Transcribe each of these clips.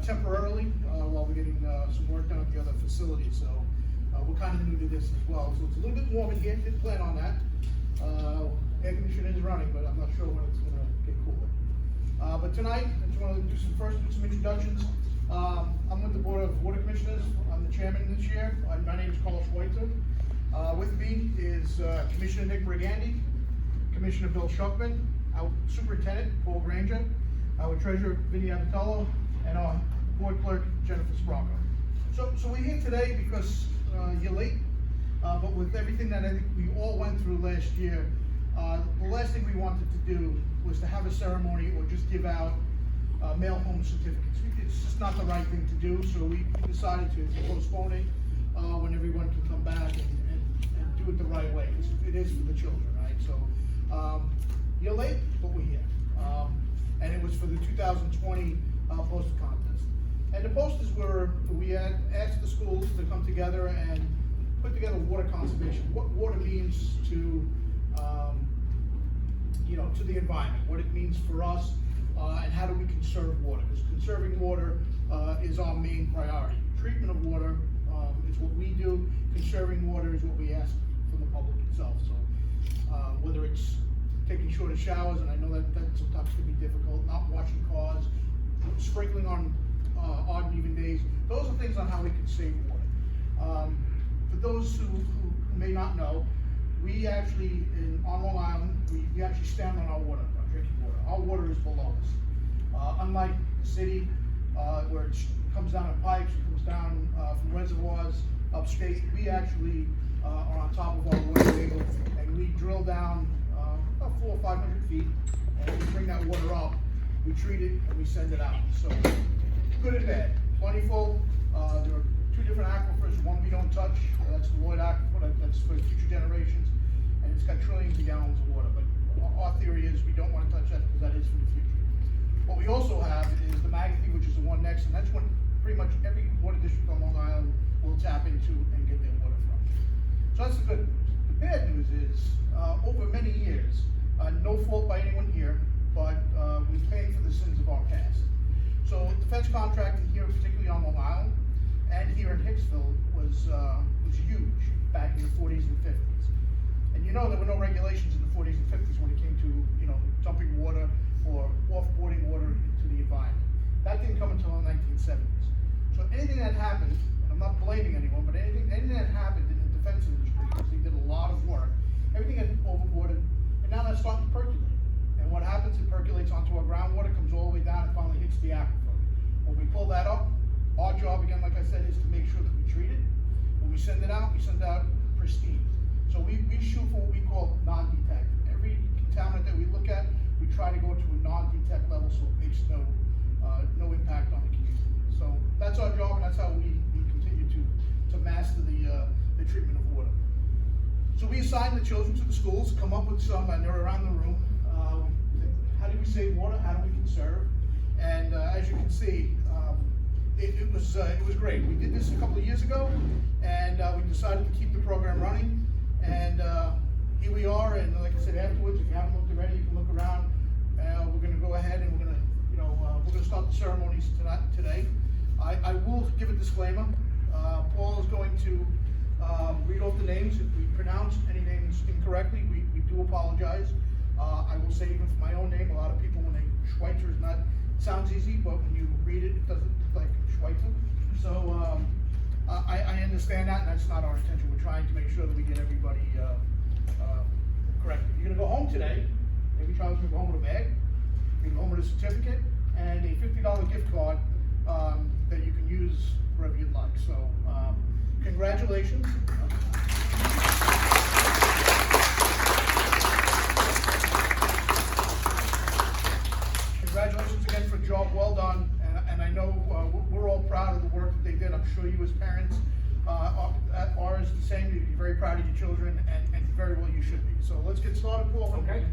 temporarily while we're getting some work done at the other facilities. So we're kind of new to this as well. So it's a little bit warm in here. Didn't plan on that. Air conditioning is running, but I'm not sure when it's going to get cooler. But tonight, I just want to do some introductions. I'm with the Board of Water Commissioners. I'm the chairman this year. My name is Carl Schweitzer. With me is Commissioner Nick Brigandi, Commissioner Bill Schuckman, our Superintendent Paul Granger, our Treasurer Vinnie Abatello, and our Board Clerk Jennifer Sprocco. So we're here today because you're late, but with everything that I think we all went through last year, the last thing we wanted to do was to have a ceremony or just give out mail home certificates. It's just not the right thing to do, so we decided to postpone it when everyone can come back and do it the right way. It is for the children, right? So you're late, but we're here. And it was for the 2020 poster contest. And the posters were, we had asked the schools to come together and put together water conservation, what water means to, to the environment, what it means for us, and how do we conserve water, because conserving water is our main priority. Treatment of water is what we do, conserving water is what we ask from the public itself. So whether it's taking shorter showers, and I know that sometimes can be difficult, not washing cars, sprinkling on odd and even days, those are things on how we can save water. For those who may not know, we actually, on Long Island, we actually stand on our water, our drinking water. Our water is below us. Unlike the city, where it comes down in pipes, it comes down from reservoirs upstate, we actually are on top of our water table, and we drill down about 400 or 500 feet, and we bring that water up, we treat it, and we send it out. So, good and bad, plentiful. There are two different aquifers, one we don't touch, that's the Lloyd aquifer, that's for future generations, and it's got trillions of gallons of water, but our theory is we don't want to touch that because that is for the future. What we also have is the Magothy, which is the one next, and that's what pretty much every water district on Long Island will tap into and get their water from. So that's the good news. The bad news is, over many years, no fault by anyone here, but we pay for the sins of our past. So defense contracting here, particularly on Long Island, and here in Hicksville, was huge back in the 40s and 50s. And there were no regulations in the 40s and 50s when it came to dumping water or offboarding water into the environment. That didn't come until the 1970s. So anything that happened, and I'm not blaming anyone, but anything that happened in the defense industry, because they did a lot of work, everything got overboarded, and now that's starting to percolate. And what happens, it percolates onto our groundwater, comes all the way down, and finally hits the aquifer. When we pull that up, our job, again, like I said, is to make sure that we treat it. When we send it out pristine. So we shoot for what we call non-detect. Every contaminant that we look at, we try to go to a non-detect level so it makes no impact on the community. So that's our job, and that's how we continue to master the treatment of water. So we assign the children to the schools, come up with some, and they're around the room. How do we save water? How do we conserve? And as you can see, it was great. We did this a couple of years ago, and we decided to keep the program running. And here we are. And like I said, afterwards, if you haven't looked already, you can look around. We're going to go ahead and we're going to start the ceremonies today. I will give a disclaimer. Paul is going to read off the names. If we pronounce any names incorrectly, we do apologize. I will say even for my own name, a lot of people, when they Schweitzer is not, sounds easy, but when you read it, it doesn't look like Schweitzer. So I understand that, and that's not our intention. We're trying to make sure that we get everybody correct. If you're going to go home today, maybe Charlie's going to go home with a bag, you can go home with a certificate, and a $50 gift card that you can use wherever you'd like. So congratulations. Congratulations again for a job well done, and I know we're all proud of the work that they did. I'm sure you as parents are the same. You're very proud of your children, and very well you should be. So let's get started, Paul. Okay.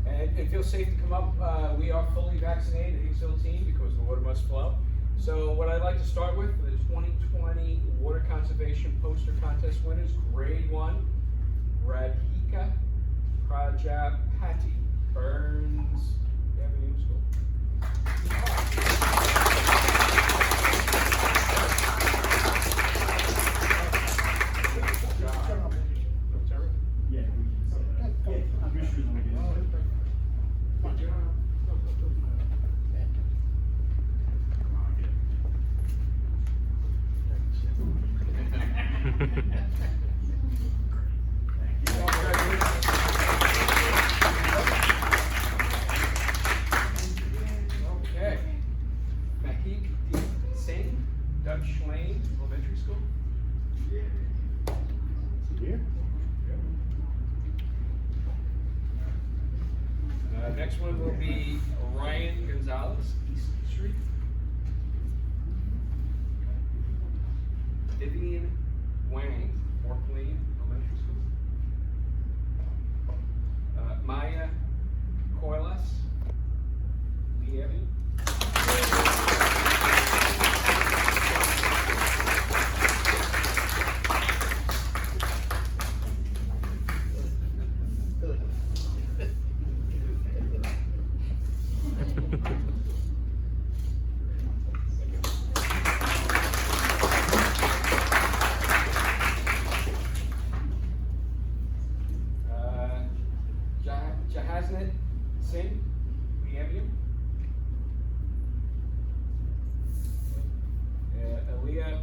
And feel safe to come up. We are fully vaccinated, the Hicksville team, because the water must flow. So what I'd like to start with the 2020 Water Conservation Poster Contest winners. Grade 1, Radhika Prajapati, Burns Avenue School. Next one will be Ryan Gonzalez, East Street. Vivian Wang, Fork Lane Elementary School. Maya Coilas, Lee Avenue. Jahaznet Singh, Lee Avenue. Aaliyah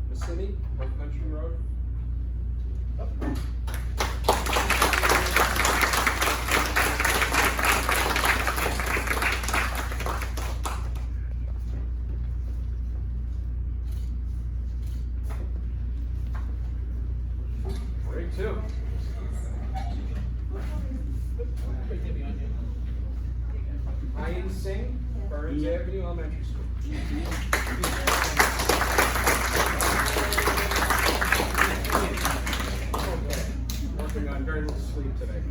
Massini, Oak Country Road. Break 2. Ryan Singh, Burns Avenue Elementary School. Working on very little sleep today.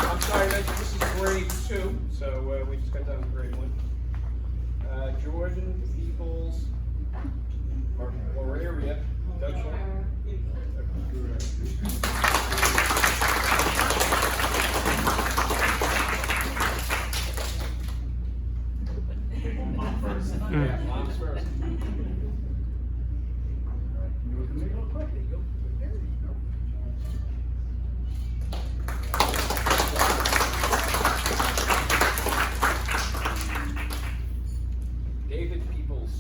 I'm sorry, this is grade 2, so we just got done with grade 1. Jordan Peoples, Moraria, Dutchland. Yeah, mom's first. David Peoples.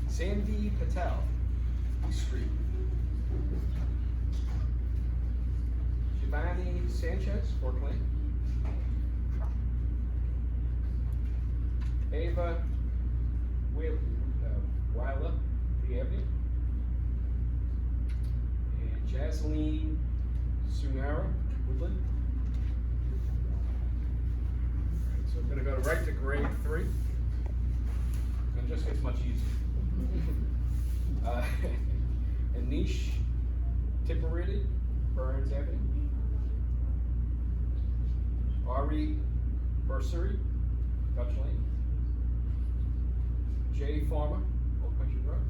Sandy Patel, East Street. Giovanni Sanchez, Fork Lane. Ava Wyla, Lee Avenue. And Jasleen Sunara, Woodland. So I'm going to go right to grade 3. It just gets much easier. Anish Tipperity, Burns Avenue. Ari Bursary, Dutch Lane. Jay Farmer, Old Country Road.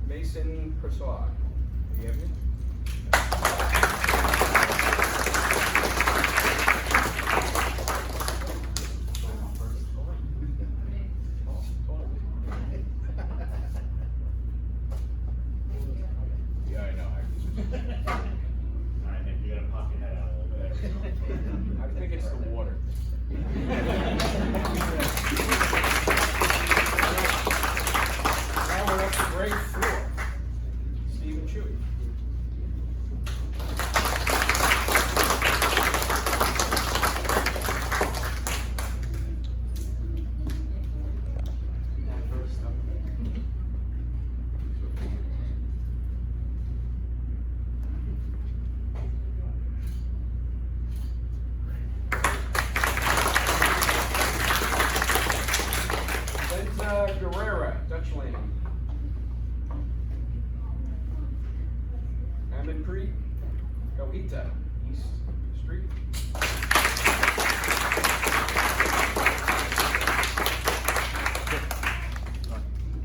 Mason Prasad, you have me? Yeah, I know. Alright, Nick, you gotta pop your head out a little bit. I think it's the water. Now we're up to grade 4. Stephen Chewy. Guerrera, Dutch Lane. Amanpreet Gohita, East Street.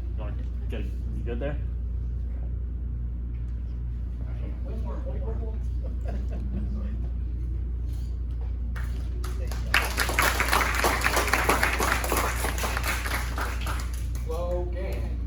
You wanna get You good there? Logan.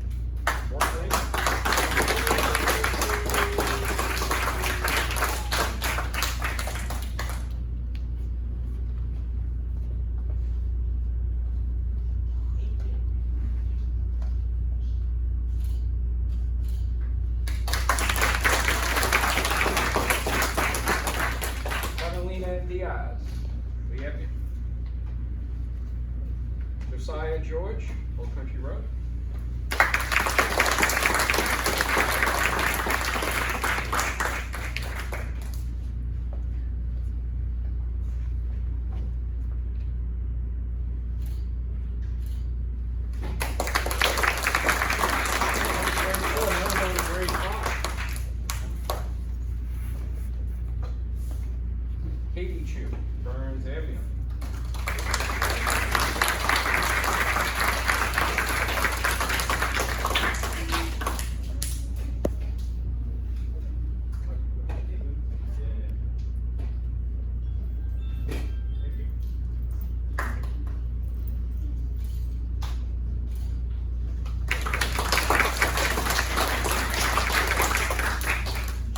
Carolina Diaz. We have you. Josiah George, Old Country Road. Katie Chu, Burns Avenue.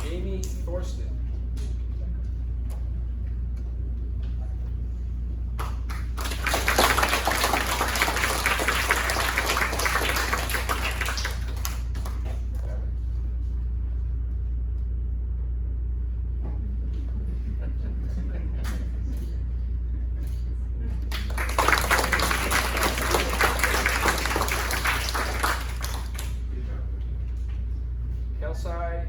Jamie Thorsten. Kelsai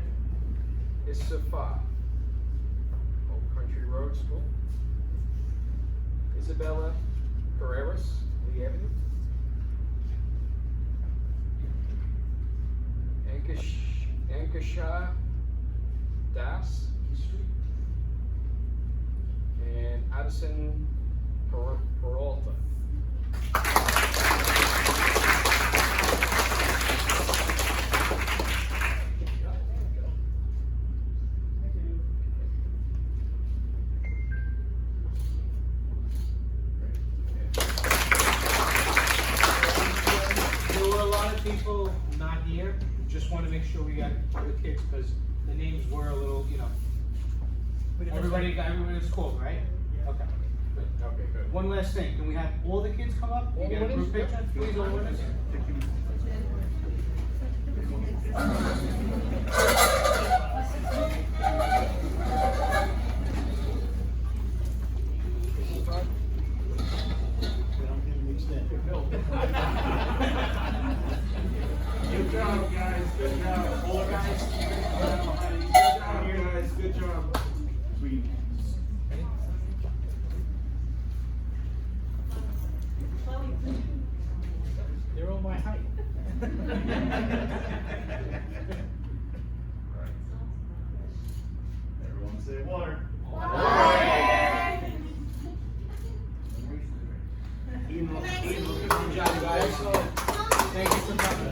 Isufa, Old Country Road School. Isabella Carreras, Lee Avenue. Ankasha Das, East Street. And Addison Peralta. There were a lot of people not here, just want to make sure we got the kids, because the names were a little, you know, everybody was called, right? Okay, good. Okay, good. One last thing, can we have all the kids come up? You get a group picture, please, all winners? Good job, guys, good job. All guys. Good job, guys, good job. They're all my height. Everyone say water. Good job, guys. Thank you for coming.